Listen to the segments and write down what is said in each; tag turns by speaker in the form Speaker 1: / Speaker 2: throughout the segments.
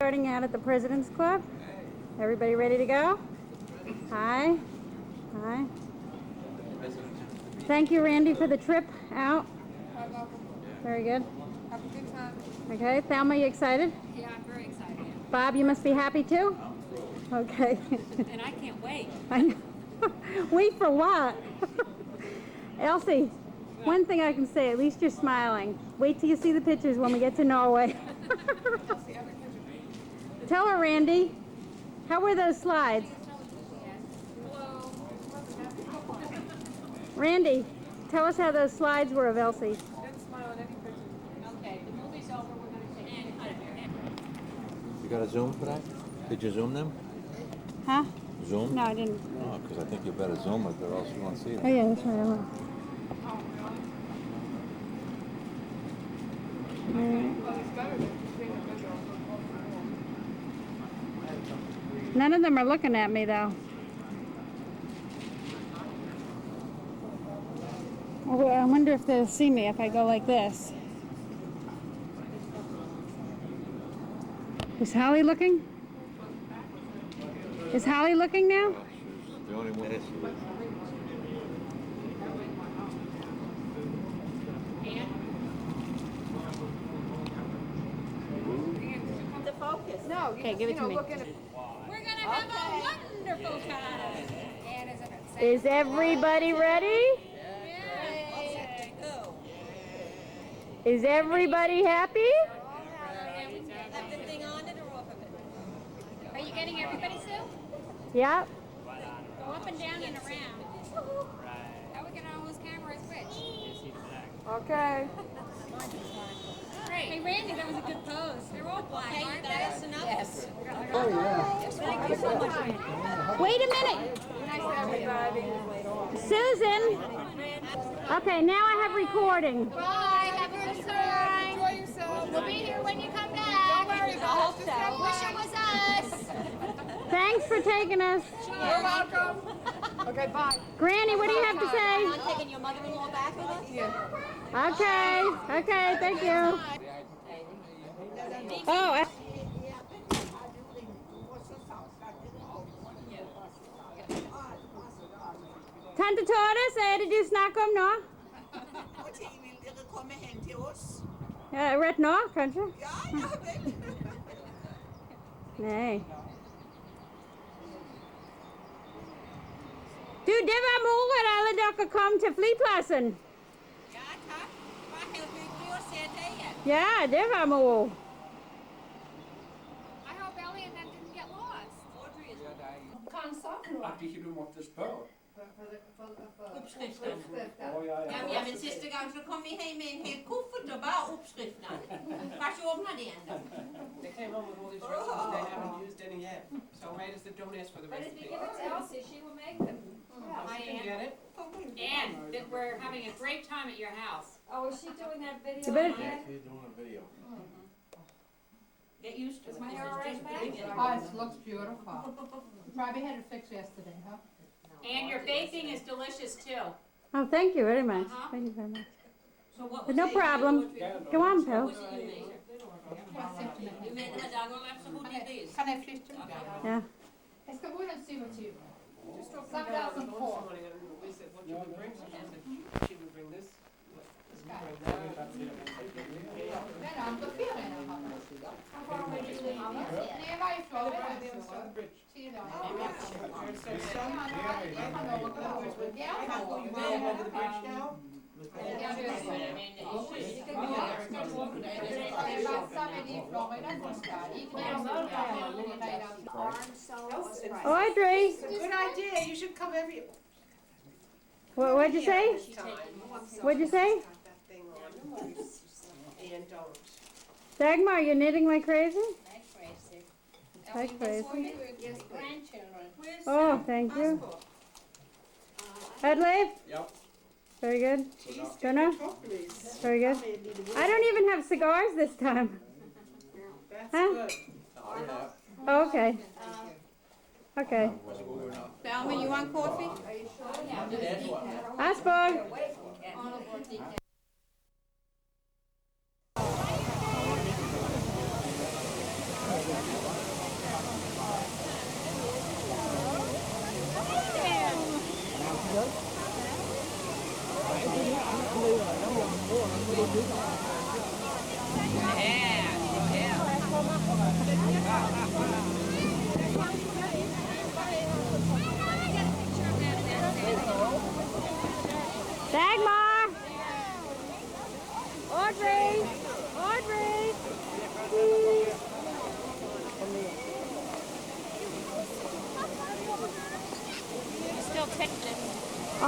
Speaker 1: Starting out at the President's Club. Everybody ready to go? Hi. Hi. Thank you, Randy, for the trip out. Very good.
Speaker 2: Have a good time.
Speaker 1: Okay, Thelma, you excited?
Speaker 2: Yeah, I'm very excited.
Speaker 1: Bob, you must be happy too? Okay.
Speaker 2: And I can't wait.
Speaker 1: I know. Wait for what? Elsie, one thing I can say, at least you're smiling. Wait till you see the pictures when we get to Norway. Tell her, Randy, how were those slides?
Speaker 2: Hello.
Speaker 1: Randy, tell us how those slides were of Elsie.
Speaker 2: Don't smile in any picture. Okay, the movie's over. We're going to take it.
Speaker 3: You got a Zoom for that? Did you Zoom them?
Speaker 1: Huh?
Speaker 3: Zoom?
Speaker 1: No, I didn't.
Speaker 3: Oh, because I think you better Zoom it or else you won't see it.
Speaker 1: Oh, yeah, that's right. I will.
Speaker 2: Well, it's better than seeing a picture.
Speaker 1: None of them are looking at me, though. Oh, I wonder if they'll see me if I go like this. Is Holly looking? Is Holly looking now?
Speaker 3: She's the only one.
Speaker 2: The focus. No,
Speaker 1: Okay, give it to me.
Speaker 2: We're going to have a wonderful time. And
Speaker 1: Is everybody ready? Is everybody happy?
Speaker 2: Have the thing on it or off of it? Are you getting everybody, Sue?
Speaker 1: Yep.
Speaker 2: Go up and down and around. How are we going to know whose camera is which?
Speaker 1: Okay.
Speaker 2: Great. Hey, Randy, that was a good pose. They're all black, aren't they? Yes.
Speaker 4: Oh, yeah.
Speaker 2: Thank you so much.
Speaker 1: Wait a minute.
Speaker 2: Nice everybody.
Speaker 1: Susan. Okay, now I have recording.
Speaker 2: Bye. Have a good time. Enjoy yourself. We'll be here when you come back. Don't worry about it. Wish it was us.
Speaker 1: Thanks for taking us.
Speaker 2: You're welcome. Okay, bye.
Speaker 1: Granny, what do you have to say?
Speaker 5: Not taking your mother-in-law back with us?
Speaker 2: Yeah.
Speaker 1: Okay, thank you. Oh, Tante Torres, er det du snakker om nå?
Speaker 5: Hvor tid vil dere komme hen til oss?
Speaker 1: Ja, rett nå, kanskje?
Speaker 5: Ja, ja vel.
Speaker 1: Nej. Du, det var moro at alle dere kom til flypladsen.
Speaker 5: Ja, takk. Det var helt hyggelig å se deg igjen.
Speaker 1: Ja, det var moro.
Speaker 2: I hope Ellie and them didn't get lost.
Speaker 4: At ikke du måtte spørre.
Speaker 5: Oppskriftene.
Speaker 4: Å, ja,
Speaker 5: Ja,
Speaker 4: ja.
Speaker 5: men siste gang så kom vi hjem med en hel kuffert og bare oppskriftene. Bare ikke åpne det ennå.
Speaker 6: They came home with all these recipes, they haven't used any yet. So wait as the don't ask for the
Speaker 2: But if you
Speaker 6: recipe.
Speaker 2: give it to Elsie, she will make them.
Speaker 6: I can get it.
Speaker 7: And that we're having a great time at your house.
Speaker 2: Oh, is she doing that video?
Speaker 1: You better-
Speaker 2: again?
Speaker 3: She's doing a video.
Speaker 5: Get used to it.
Speaker 2: Is my
Speaker 5: This
Speaker 2: hair
Speaker 5: is
Speaker 2: all right,
Speaker 5: just
Speaker 2: Matt?
Speaker 5: beginning.
Speaker 8: Oh, it looks beautiful. Probably had it fixed yesterday, huh?
Speaker 7: And your baking is delicious too.
Speaker 1: Oh, thank you very much.
Speaker 7: Uh-huh.
Speaker 1: Thank you very much.
Speaker 5: So what
Speaker 1: But
Speaker 5: was
Speaker 1: no
Speaker 5: it?
Speaker 1: problem. Go on,
Speaker 5: What
Speaker 1: Bill.
Speaker 5: was it you made? You made the hadang so who did this?
Speaker 8: Kan jeg flytte?
Speaker 1: Yeah.
Speaker 8: Jeg skal gå inn og sy what you.
Speaker 6: Just open
Speaker 8: Some
Speaker 6: it out.
Speaker 8: doesn't
Speaker 6: We told
Speaker 8: fall.
Speaker 6: somebody, and we said, what you would bring? So she said, she would bring this. This would bring that.
Speaker 8: Men andre ferien jeg hadde. Nei, jeg var i Florida. 10 dager. Jeg kan overgå. Ja,
Speaker 6: You go over the bridge now?
Speaker 8: jeg var sammen i Florida. I
Speaker 1: Audrey,
Speaker 6: Good idea, you should come every
Speaker 1: what'd you say?
Speaker 6: time.
Speaker 1: What'd you say?
Speaker 6: Got that thing on. And don't.
Speaker 1: Dagmar, you're knitting like crazy?
Speaker 5: That's crazy.
Speaker 1: Like crazy.
Speaker 5: Yes, grandchildren.
Speaker 1: Oh, thank you. Adelaide?
Speaker 4: Yep.
Speaker 1: Very good. Donna? Very good. I don't even have cigars this time.
Speaker 6: That's
Speaker 1: Huh?
Speaker 6: good.
Speaker 1: Oh, okay. Okay.
Speaker 5: Thelma, you want coffee?
Speaker 1: Asperg.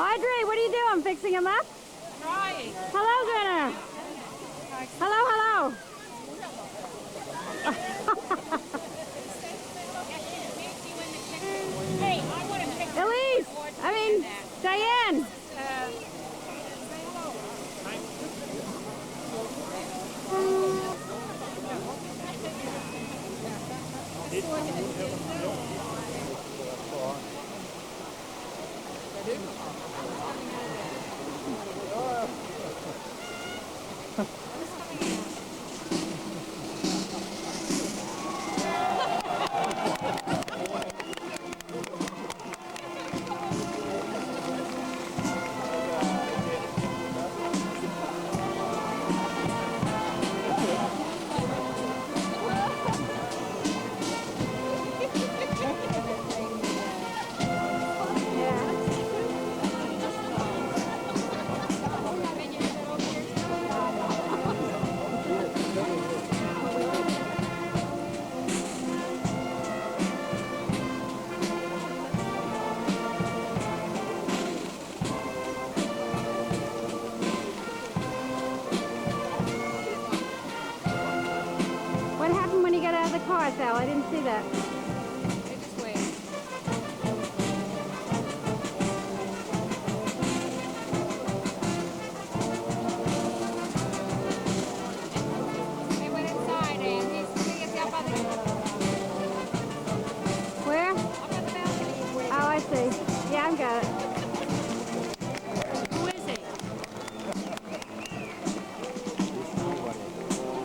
Speaker 1: Audrey, what are you doing? Fixing them up?
Speaker 2: Trying.
Speaker 1: Hello, Gunnar. Hello, hello.
Speaker 2: Hey, I want to pick
Speaker 1: Elise, Diane. What happened when he got out of the car, Sal? I didn't see that.
Speaker 2: They just wait. They went inside and he's up on the
Speaker 1: Where?
Speaker 2: up on the balcony.
Speaker 1: Oh, I see. Yeah, I've got it.
Speaker 2: Who is he?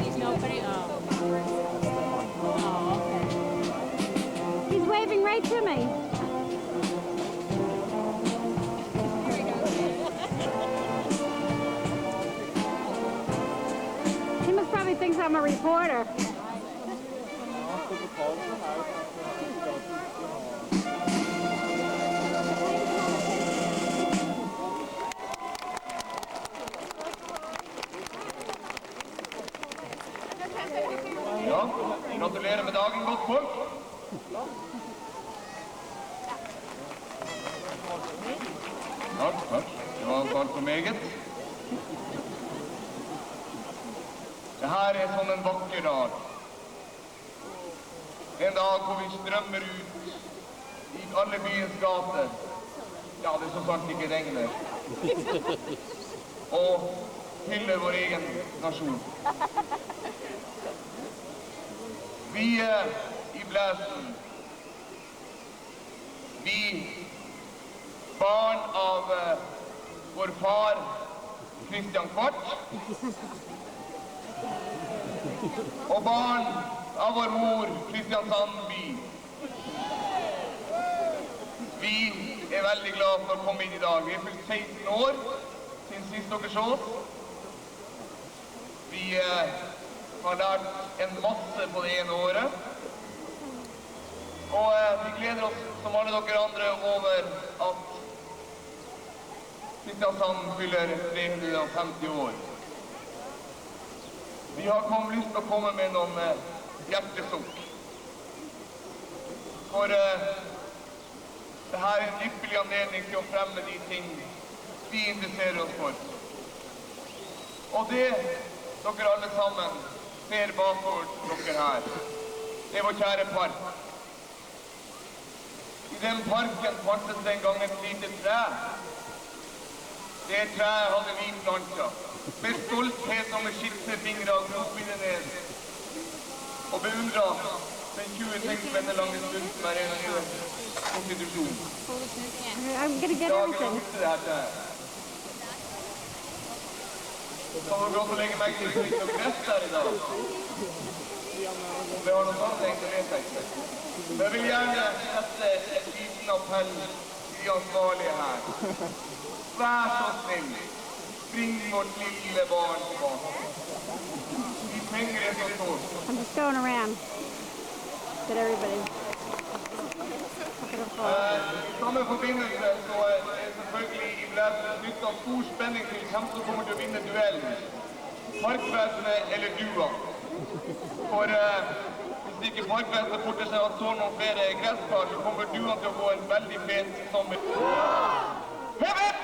Speaker 2: He's nobody. Oh, okay.
Speaker 1: He's waving right to me.
Speaker 2: Here he goes.
Speaker 1: He must probably thinks I'm a reporter.
Speaker 9: Ja, gratulerer med dagen, godt folk. Takk, takk. Det var alt for meget. Det her sånn en vakker dag. En dag hvor vi strømmer ut i alle byens gater. Ja, det så sant ikke regner. Og hyller vår egen nasjon. Vi i Blæsen, vi barn av vår far Kristian Kvart, og barn av vår mor Kristiansand by. Vi veldig glad for å komme inn i dag. Vi fylt 16 år siden sist dere så oss. Vi har lært en masse på det ene året. Og vi gleder oss som alle dere andre over at Kristiansand fyller 350 år. Vi har lyst til å komme med noen hjertesukk. For det her en ypperlig anledning til å fremme de ting vi interesserer oss for. Og det dere alle sammen ser bakover dere her. Det vår kjære park. I den parken fantes det en gang et lite tre. Det treet hadde vi plantet. Med stolthet og med skitne fingre og grop i det ned. Og beundret den 20 tenkspenne lange stund som en av konstitusjonen.
Speaker 1: I'm gonna get
Speaker 9: Dagen
Speaker 1: everything.
Speaker 9: har det her treet. Så må vi også legge meg til litt noe gress der i dag. Det har noe sammenheng til det, tenkte jeg. Men jeg vil gjerne sette en liten appell til de ansvarlige her. Vær så snill, bring vårt lille barn tilbake. Vi trenger det så stort.
Speaker 1: I'm just going around. Get everybody.
Speaker 9: I samme forbindelse så det selvfølgelig i Blæsen knyttet stor spenning til hvem som kommer til å vinne duellen. Parkvesenet eller dua. For hvis ikke parkvesenet forter seg at så noen flere gresskar, så kommer duene til å få en veldig fet sommer. Hip hip!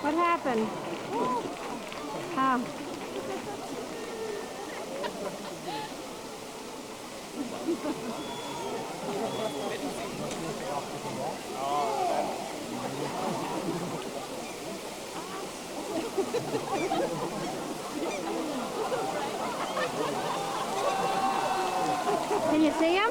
Speaker 1: What happened? Oh. Can you see him?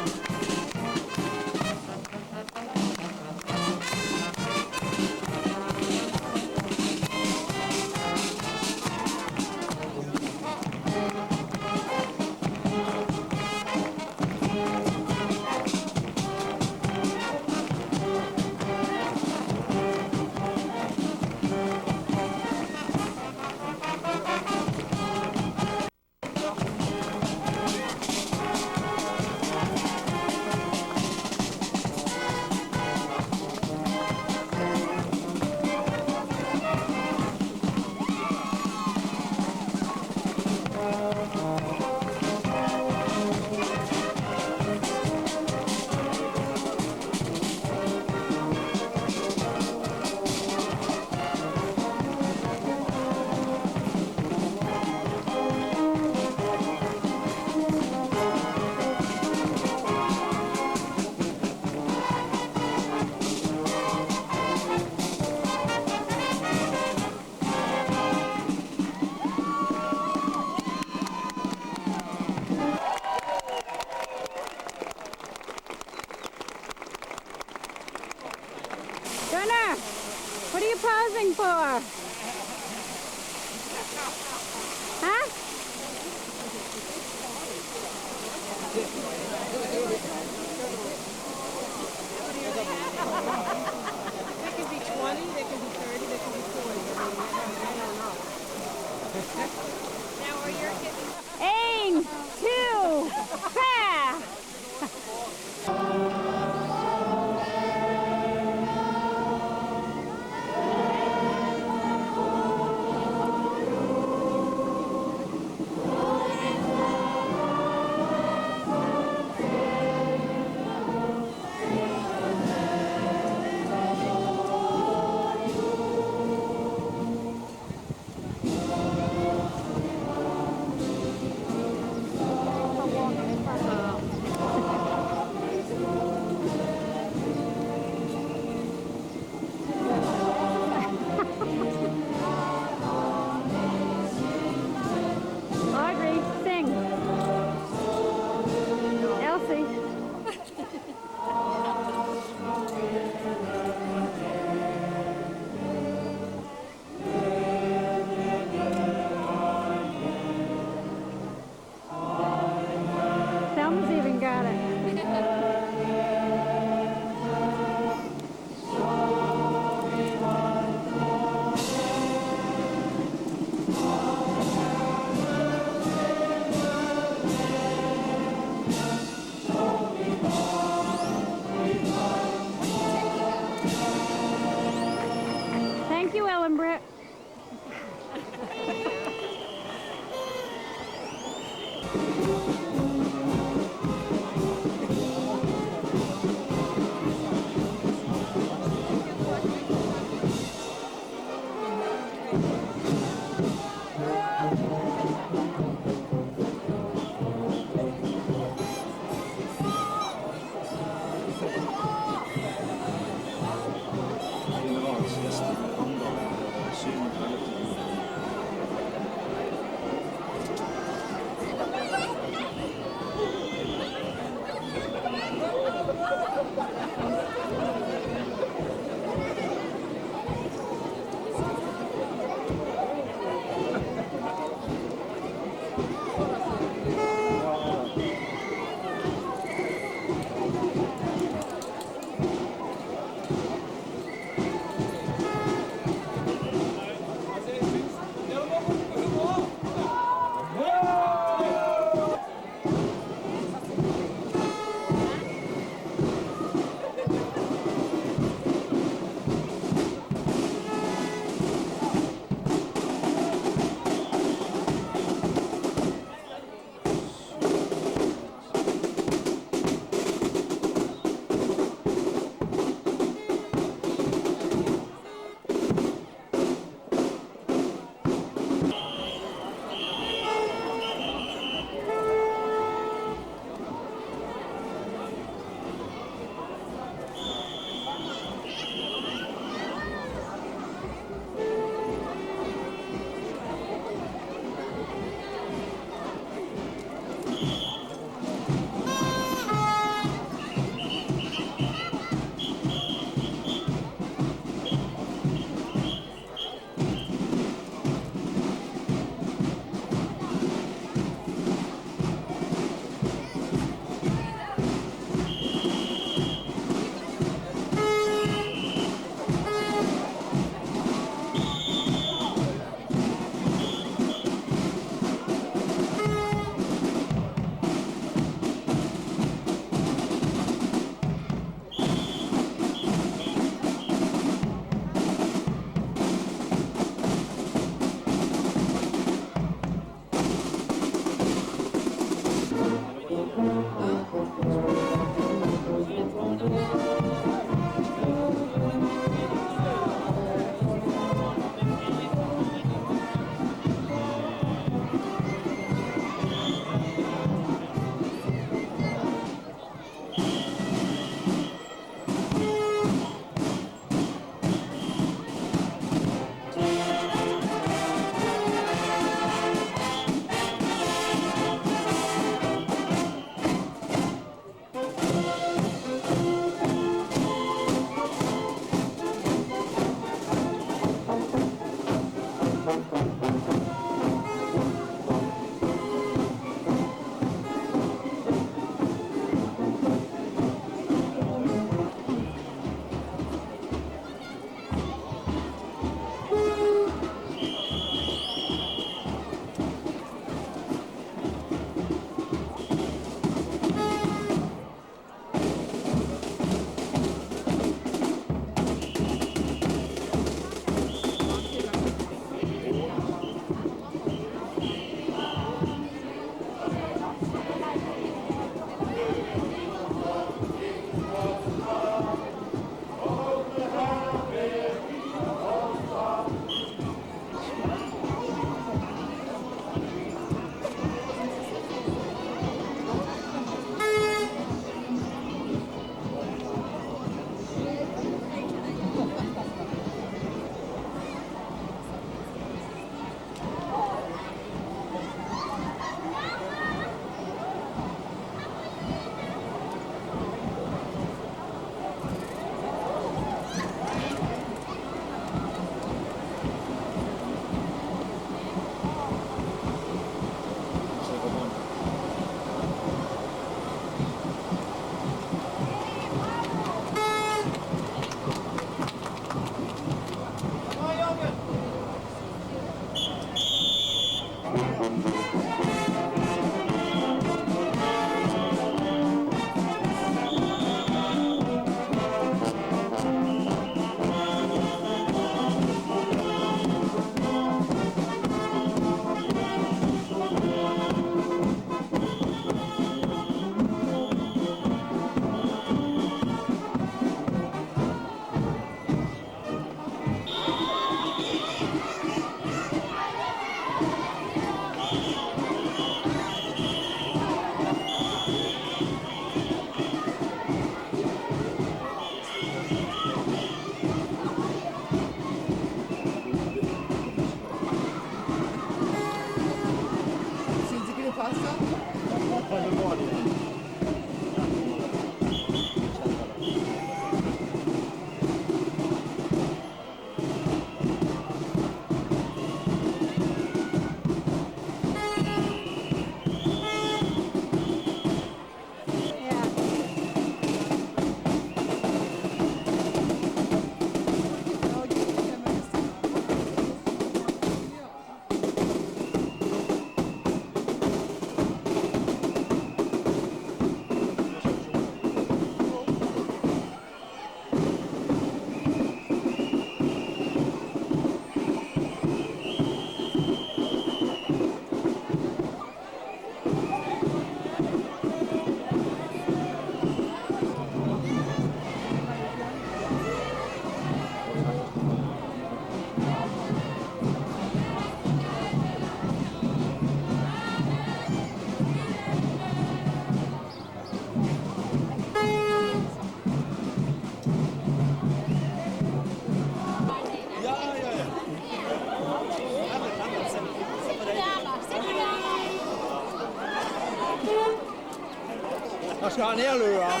Speaker 10: Jag ska ha nerlurar.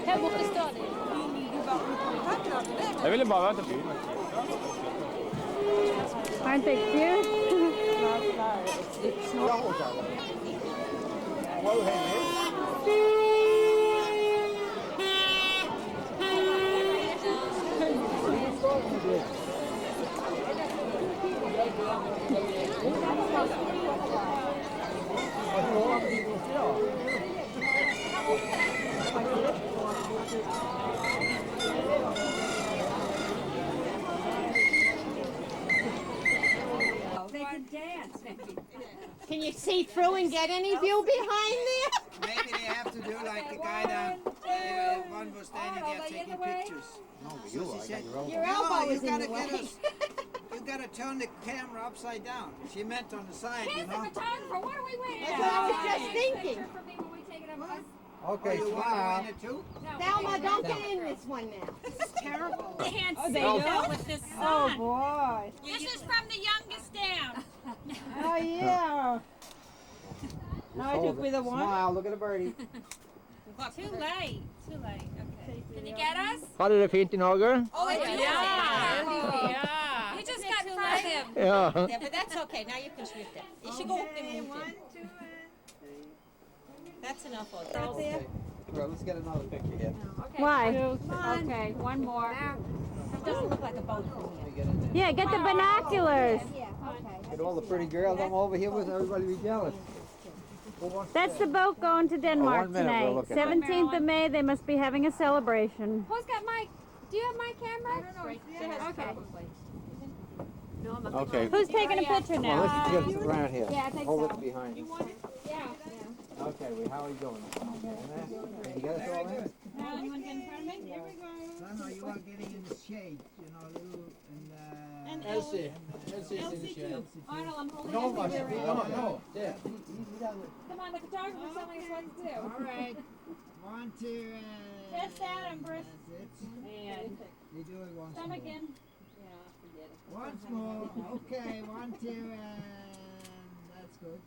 Speaker 2: Här borta står det.
Speaker 10: Jag ville bara vänta på filmen.
Speaker 1: Aren't they cute?
Speaker 2: Can you see through and get any view behind there?
Speaker 11: Maybe they have to do like the guy that one was standing there taking pictures.
Speaker 3: No,
Speaker 11: So she said,
Speaker 2: Your elbow
Speaker 11: you
Speaker 2: is in
Speaker 11: gotta
Speaker 2: the
Speaker 11: get
Speaker 2: way.
Speaker 11: us. You gotta turn the camera upside down. She meant on the side, you know.
Speaker 2: Photographer, what are we waiting for? That's what I was just thinking.
Speaker 11: Okay, you want to win it too?
Speaker 2: Thelma, don't get in this one now. This is terrible.
Speaker 7: Can't see that with this sun.
Speaker 8: boy.
Speaker 7: This is from the youngest down.
Speaker 8: Oh, yeah. No, I took with a one.
Speaker 11: Smile, look at the birdie.
Speaker 7: Too late. Too late. Okay. Can you get us?
Speaker 10: Har du det fint i Norge?
Speaker 2: Oh, it's
Speaker 7: Yeah.
Speaker 2: yeah.
Speaker 7: You just got in front of him.
Speaker 10: Ja.
Speaker 2: Yeah, but that's okay. Now you can shift it. You should go up and move it. That's enough of that.
Speaker 11: Well, let's get another picture here.
Speaker 1: Why?
Speaker 7: Okay, one more.
Speaker 2: It doesn't look like a boat from
Speaker 11: Let
Speaker 2: here.
Speaker 11: me get in there.
Speaker 1: Yeah, get the binoculars.
Speaker 11: Get all the pretty girls. I'm over here with everybody be jealous. Who wants
Speaker 1: That's
Speaker 11: to-
Speaker 1: the boat going to Denmark
Speaker 11: 1 minute, we'll
Speaker 1: tonight.
Speaker 11: look at that.
Speaker 1: 17th of May, they must be having a celebration.
Speaker 7: Who's got my? Do you have my camera? I don't know. Okay.
Speaker 3: Okay.
Speaker 1: Who's taking a picture
Speaker 11: Well,
Speaker 1: now?
Speaker 11: let's get around here.
Speaker 7: Yeah, I think
Speaker 11: Hold
Speaker 7: so.
Speaker 11: it behind.
Speaker 7: Yeah.
Speaker 11: Okay, how are you doing? You got us all in?
Speaker 7: You want to get in front of me? Here we go.
Speaker 11: No, you are getting in the shade, you know, a little,
Speaker 7: And
Speaker 11: Elsie
Speaker 7: Elsie too. Arnold, I'm holding
Speaker 11: No,
Speaker 7: everywhere.
Speaker 11: no. There.
Speaker 7: Come on, the photographer's telling us what to do.
Speaker 11: All right. 1, 2,
Speaker 7: Just that, Empress.
Speaker 11: That's it.
Speaker 7: And
Speaker 11: You do it once
Speaker 7: stomach
Speaker 11: more.
Speaker 7: in.
Speaker 11: Once more. Okay, 1, 2, and that's good.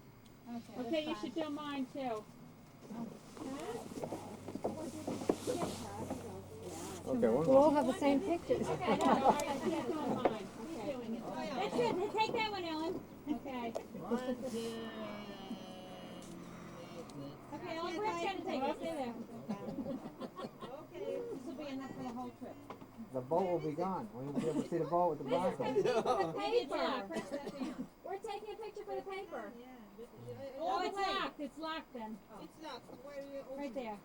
Speaker 7: Okay, you should do mine too.
Speaker 11: Okay, one
Speaker 1: We'll all have the same pictures.
Speaker 7: Okay, no, all right, she's doing mine. She's doing it. That's it. Take that one, Ellen. Okay.
Speaker 11: 1, 2,
Speaker 7: Okay, Ellen, Brooke's gonna take it. Stay there. Okay. This will be enough for the whole trip.
Speaker 11: the boat will be gone. We won't be able to see the boat with the binoculars.
Speaker 7: Paper. Press that down. We're taking a picture for the paper. paper.
Speaker 1: Oh, it's locked. It's locked then.
Speaker 7: It's locked. Where do you open
Speaker 1: Right there.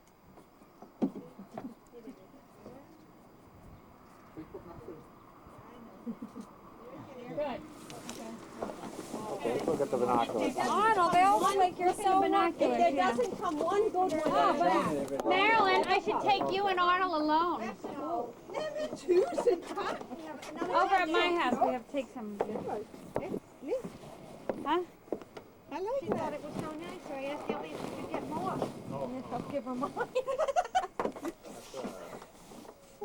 Speaker 1: Good.
Speaker 10: Okay, let's look at the binoculars.
Speaker 7: Arnold, they always make your so
Speaker 1: binoculars,
Speaker 7: If there
Speaker 1: yeah.
Speaker 7: doesn't come one good one
Speaker 1: Oh,
Speaker 7: out back.
Speaker 1: but Marilyn, I should take you and Arnold alone. Over at my house, we have to take some. Huh?
Speaker 7: I like that. It was so nice, so I asked Ellie if she could get more. Yes, I'll give her mine.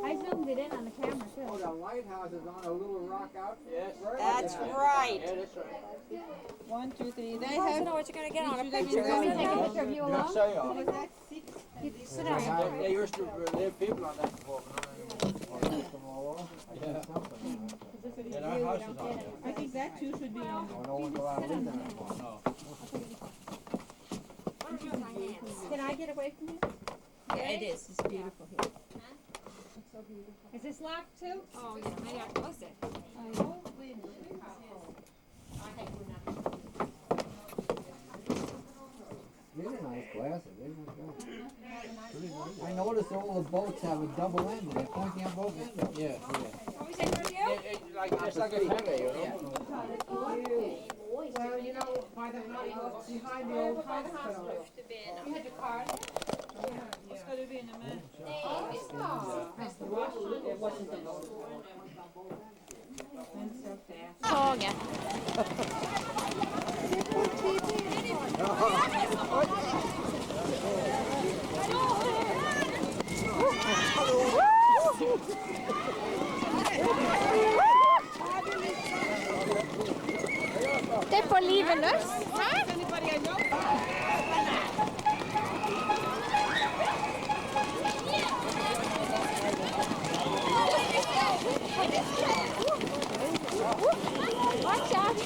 Speaker 1: I zoomed it in on the camera
Speaker 11: Oh,
Speaker 1: too.
Speaker 11: the lighthouse is on a little rock out.
Speaker 10: Yes.
Speaker 8: That's right.
Speaker 10: Yeah, that's right.
Speaker 8: 1, 2, 3. They
Speaker 7: I
Speaker 8: have.
Speaker 7: don't know what you're going to get on a
Speaker 8: Each of them
Speaker 7: picture.
Speaker 8: is
Speaker 1: Let me
Speaker 8: on
Speaker 1: take a picture of you
Speaker 10: Yes,
Speaker 1: alone.
Speaker 10: they are.
Speaker 1: Sit down.
Speaker 10: They used to live people on that before. Yeah. Yeah, our house is on there.
Speaker 8: I think that too should be on.
Speaker 11: Oh, no one's allowed in there.
Speaker 10: No.
Speaker 7: Can I get away from you?
Speaker 8: Yeah, it is. It's beautiful here.
Speaker 1: Is this locked too?
Speaker 7: Oh, yeah. Maybe I'll close it.
Speaker 11: These are nice glasses. I noticed all the boats have a double end. They're pointing at both ends.
Speaker 10: Yeah, yeah.
Speaker 7: Oh, is that for you?
Speaker 10: Like, just like a ferry, you know?
Speaker 6: Well, you know, by the behind the old hospital. You had your card?
Speaker 8: Ska du vinna med?
Speaker 6: It wasn't the old one. Went so fast.
Speaker 1: Taget. Det får livet løs. Watch out.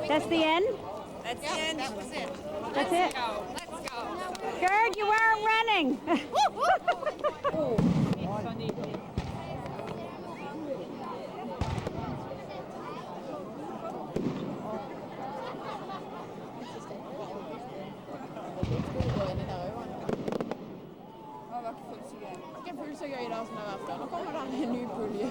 Speaker 1: That's the end?
Speaker 7: That's the end.
Speaker 2: That was it.
Speaker 1: That's it?
Speaker 2: Let's go.
Speaker 1: Gerd, you weren't running.
Speaker 7: Ikke fullt så gøy da som det har vært før. Nå kommer det en ny pulje.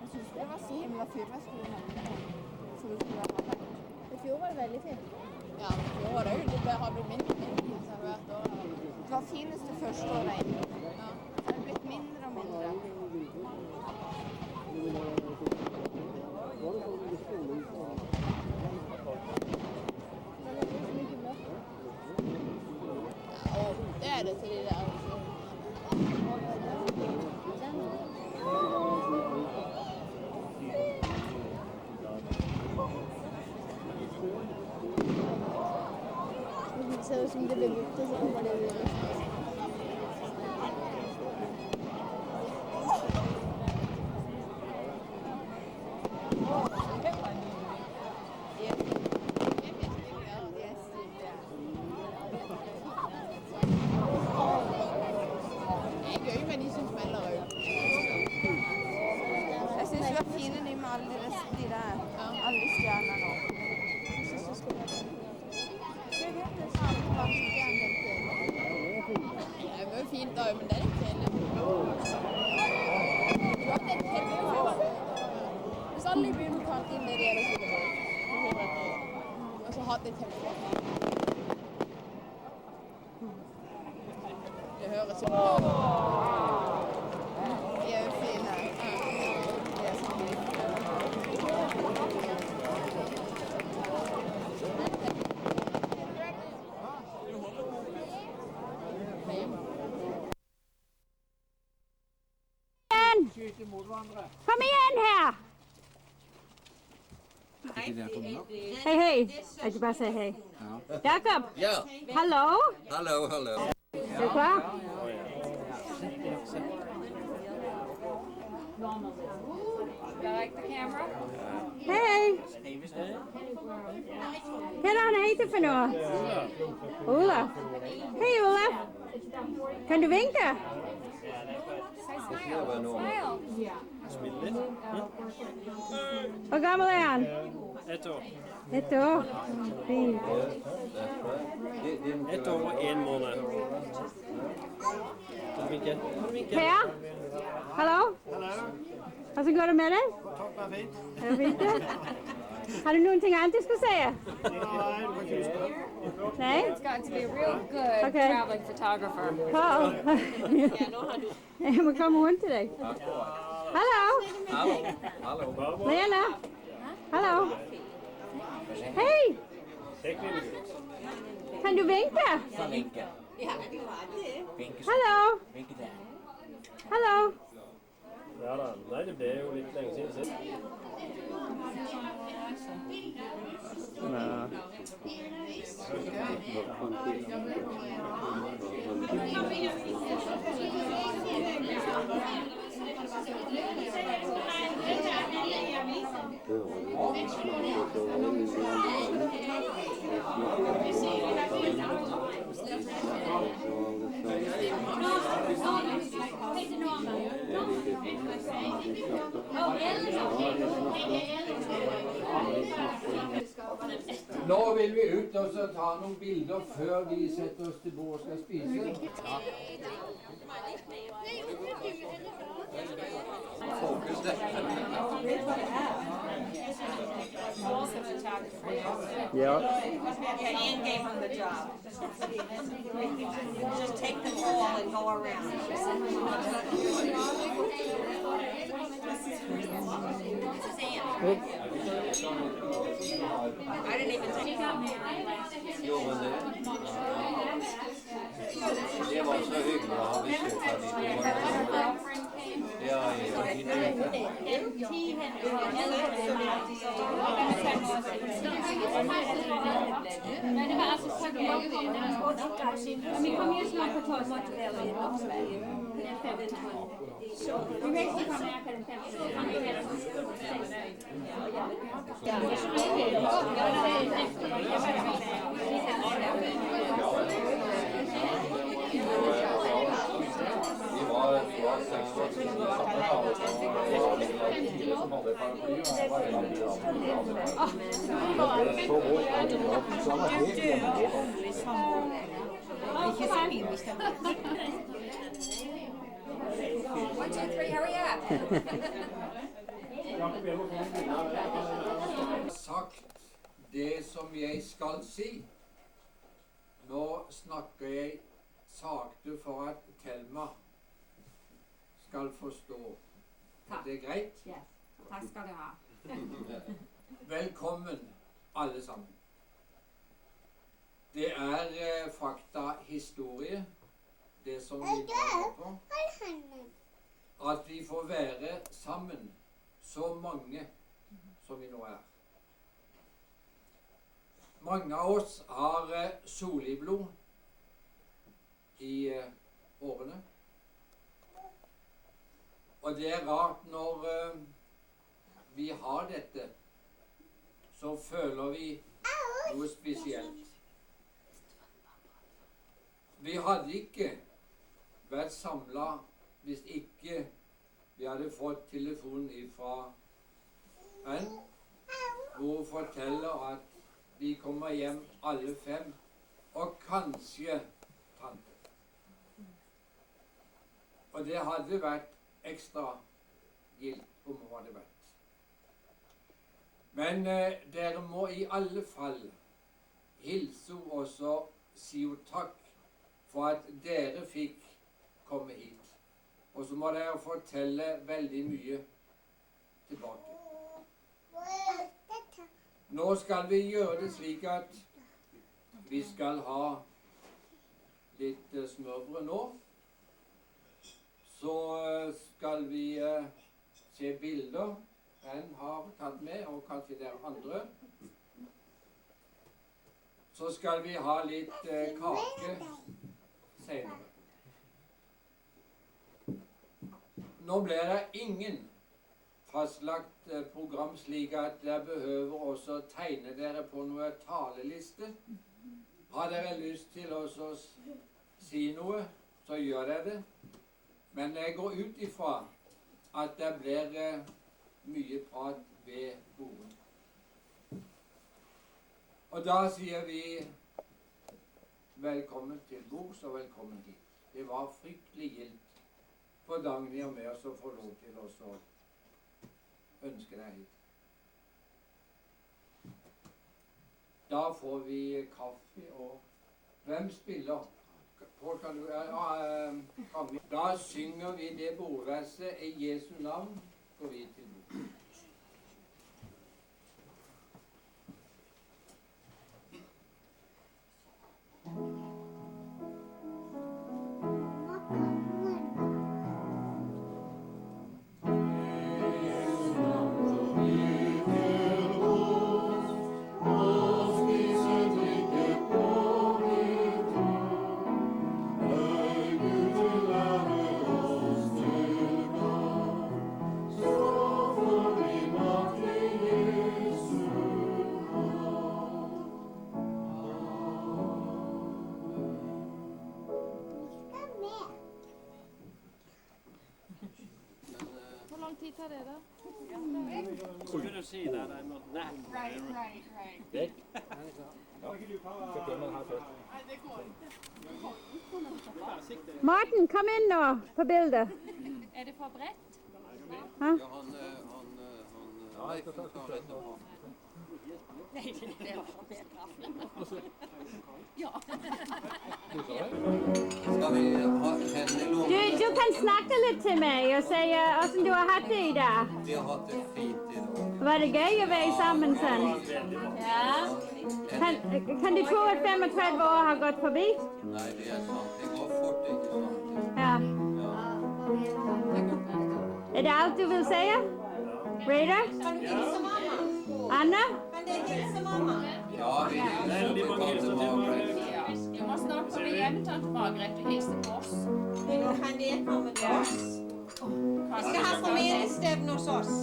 Speaker 7: Jeg synes det var så himla fint. Jeg skulle så det skulle være her. I fjor var det veldig fint. Ja, i fjor var det jo det har blitt mindre så har det hvert år. Det var fineste første året. Ja. Det har blitt mindre og mindre. Ja, det er det til de der. Det ser ut som det blir borte, så kommer det videre. Det er gøy med de som smeller ut. Jeg synes det var fine de med alle de der, alle de stjernene nå. Jeg synes det skulle være det. Det var jo fint da, men det er litt kjedelig. Du har ikke et kjedelig. Hvis alle begynner å ta inn det de er sikkert. Og så hatt et kjempeflott. høres ut. De er jo fine. De er sånn
Speaker 10: Skyter mot hverandre.
Speaker 1: Kom igjen her! Hei, hei. Jeg skal bare si hei. Jakob.
Speaker 3: Ja.
Speaker 1: Hallo.
Speaker 3: Hallo, hallo.
Speaker 1: Er du klar? Hei. Hva er det han heter for noe? Olaf. Hei, Olaf. Kan du vinke? Hvor gammel er han?
Speaker 12: 1 år.
Speaker 1: 1 år. Fint.
Speaker 12: 1 år og 1 måned.
Speaker 1: Per? Hallo? Hvordan går det med deg?
Speaker 10: Takk, det er fint.
Speaker 1: Er det fint? Har du noen ting annet du skal si? Nei?
Speaker 2: It's got to be a real good
Speaker 1: Okay.
Speaker 2: traveling photographer.
Speaker 1: Paul. Jeg må komme rundt til deg. Hallo?
Speaker 3: Hallo.
Speaker 1: Lena? Hallo? Hei! Kan du vinke? Hallo? Hallo?
Speaker 12: Ja da, nei det ble jo litt lenge siden sist.
Speaker 11: Nå vil vi ut og så ta noen bilder før vi setter oss til bord og skal spise.
Speaker 3: Fokus der.
Speaker 12: Ja.
Speaker 5: Ian gave him the job. Just take them all and go around. This is Ian. I didn't even take
Speaker 3: Det var så hyggelig å ha besøk av de. Ja,
Speaker 1: Men det var altså så gøy. Men vi kommer jo snart på torsdag. Vi reiste fra Amerika den
Speaker 5: 1, 2, 3, hurry up.
Speaker 11: Sagt det som jeg skal si. Nå snakker jeg sakte for at Thelma skal forstå. Er det greit?
Speaker 2: Takk skal du ha.
Speaker 11: Velkommen, alle sammen. Det er faktahistorie, det som vi drar på. At vi får være sammen, så mange som vi nå er. Mange av oss har Sollie-blod i årene. Og det er rart når vi har dette, så føler vi noe spesielt. Vi hadde ikke vært samlet hvis ikke vi hadde fått telefon fra en hvor hun forteller at vi kommer hjem alle 5, og kanskje tante. Og det hadde vært ekstra gildt om hun hadde vært. Men dere må i alle fall hilse henne og si henne takk for at dere fikk komme hit. Og så må dere fortelle veldig mye tilbake. Nå skal vi gjøre det slik at vi skal ha litt smørbrød nå. Så skal vi se bilder en har tatt med, og kanskje dere andre. Så skal vi ha litt kake senere. Nå ble det ingen fastlagt program slik at dere behøver også tegne dere på noe taleliste. Har dere lyst til å si noe, så gjør dere det. Men jeg går ut ifra at det blir mye prat ved bordet. Og da sier vi velkommen til bords og velkommen hit. Det var fryktelig gildt for Dagny og meg å få lov til å ønske deg hit. Da får vi kaffe, og hvem spiller? Pål, kan du? Da synger vi det bordverset i Jesu navn, går vi til bord.
Speaker 12: Skulle du si det er noe nært?
Speaker 2: Right.
Speaker 1: Martin, kom inn nå på bildet.
Speaker 2: Er det for bredt?
Speaker 1: Hæ?
Speaker 3: Ja, han Leif tar etterpå.
Speaker 2: Nei, det var for bedre. Ja.
Speaker 3: Skal vi ha henne låne?
Speaker 1: Du kan snakke litt til meg og si hvordan du har hatt det i dag.
Speaker 3: Vi har hatt det fint i dag.
Speaker 1: Var det gøy å være sammen sånn?
Speaker 2: Ja.
Speaker 1: Kan du tro at 35 år har gått forbi?
Speaker 3: Nei, det er sant. Det går fort, ikke sant?
Speaker 1: Ja. Er det alt du vil si? Rita?
Speaker 5: Kan du hilse mamma?
Speaker 1: Anna?
Speaker 5: Kan dere hilse mamma?
Speaker 3: Ja, vi hilser på tante Margrethe.
Speaker 2: Jeg må snart komme hjem, tante Margrethe, og hilse på oss.
Speaker 5: Kan dere komme til oss? Vi skal ha formidlingsstevne hos oss.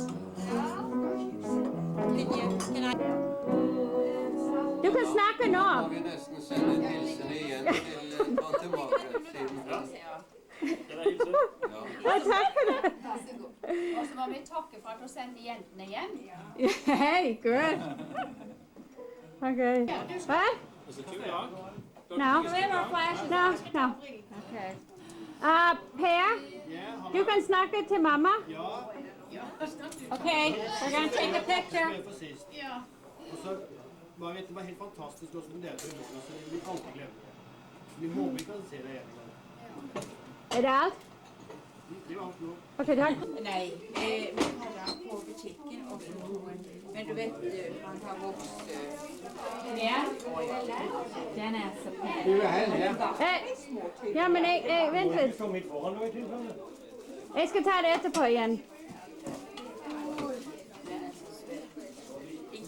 Speaker 1: Du kan snakke nå.
Speaker 3: Da må vi nesten sende en hilsen igjen til tante Margrethe.
Speaker 1: Å, takk for det.
Speaker 2: Og så må vi takke for at hun sendte jentene hjem.
Speaker 1: Hey, good. Okay. What? No. No.
Speaker 2: Okay.
Speaker 1: Per, du kan snakke til mamma.
Speaker 8: Okay, we're going to take a picture.
Speaker 12: Det var helt fantastisk å studere på boka, så vi alltid glemme det. Vi håper vi kan se det igjen.
Speaker 1: Er det alt?
Speaker 12: Det var alt nå.
Speaker 1: Ok, takk.
Speaker 5: Nei, vi har vært på butikken og så noen, men du vet, man har vokst...
Speaker 2: Ja. Den er så pen.
Speaker 12: Du er heldig.
Speaker 1: Ja, men vent litt.
Speaker 12: Så midt foran nå i tilfelle.
Speaker 1: Jeg skal ta det etterpå igjen.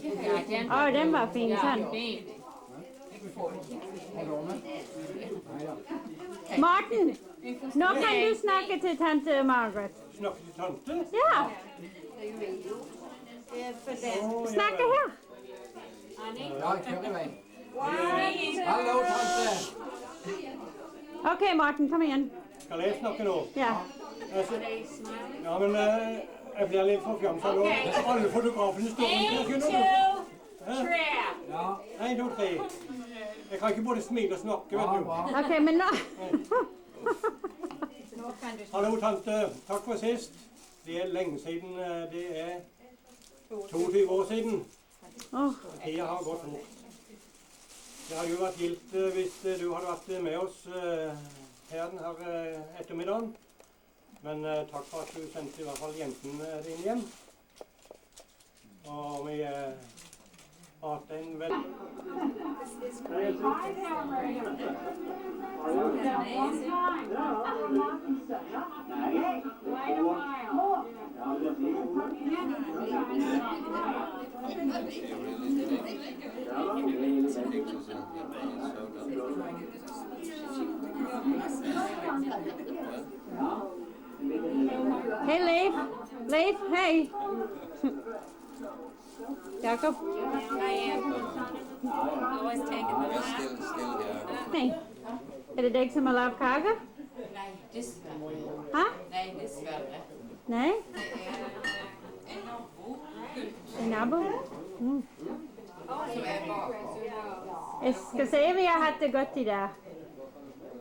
Speaker 1: Å, den var fin, sånn. Martin, nå kan du snakke til tante Margaret.
Speaker 12: Snakke til tante?
Speaker 1: Ja. Snakke her.
Speaker 11: Ja, kjør i vei. Hallo, tante.
Speaker 1: Ok, Martin, kom igjen.
Speaker 12: Skal jeg snakke nå?
Speaker 1: Ja.
Speaker 12: Ja, men jeg blir litt forfjamset nå. Alle fotografene står rundt her.
Speaker 2: 1, 2, 3.
Speaker 12: Ja. 1, 2, 3. Jeg kan ikke både smile og snakke, vet du.
Speaker 1: Ok, men nå...
Speaker 12: Hallo, tante. Takk for sist. Det er lenge siden. Det er 22 år siden. Tida har gått fort. Det hadde jo vært gildt hvis du hadde vært med oss her denne ettermiddagen. Men takk for at du sendte i hvert fall jentene dine hjem. Og vi har hatt en veldig...
Speaker 1: Hey, Leif. Leif, hey. Jakob.
Speaker 5: I am. Always taking the
Speaker 3: You're
Speaker 5: lap.
Speaker 3: still here.
Speaker 1: Hey. Er det deg som har lavet kake?
Speaker 5: Nej, desværre.
Speaker 1: Hæ?
Speaker 5: Nej, desværre.
Speaker 1: Nej?
Speaker 5: En nabo.
Speaker 1: En nabo? Mm.
Speaker 5: Som er bak.
Speaker 1: Jeg skal se, vi har haft det godt i dag.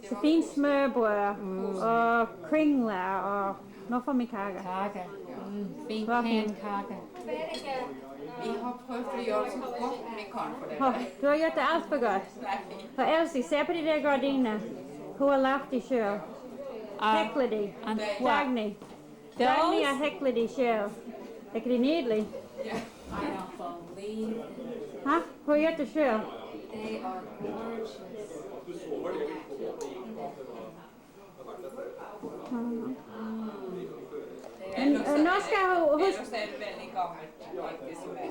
Speaker 1: Så fint smørbrød og kringler og... Nu får vi kage.
Speaker 5: Kage. Fin
Speaker 1: Hvor fint.
Speaker 5: kage. Vi har prøvet at gøre det så godt vi kan for det.
Speaker 1: Oh, du har gjort det alt for godt. For Elsie, se på de der gardiner. Hun har lavet de selv. Hæklet de. Dagny. Dagny har hæklet de selv. Er ikke det nydeligt?
Speaker 5: I don't believe it.
Speaker 1: Hæ? Hun har gjort det selv.
Speaker 5: They are gorgeous.
Speaker 1: Nu skal hun...
Speaker 5: Ellers er det veldig gammelt. Ikke som er.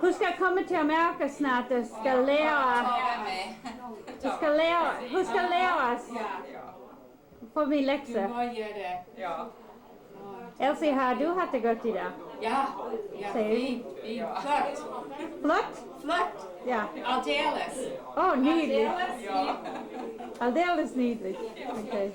Speaker 1: Hun skal komme til Amerika snart og skal lære... Hun skal lære os på min lektie.
Speaker 5: Du må gjøre det. Ja.
Speaker 1: Elsie, har du haft det godt i dag?
Speaker 5: Ja. Fint. Flot.
Speaker 1: Flot?
Speaker 5: Flot.
Speaker 1: Ja.
Speaker 5: Aldeles.
Speaker 1: Åh, nydeligt.
Speaker 5: Ja.
Speaker 1: Aldeles nydeligt. Okay.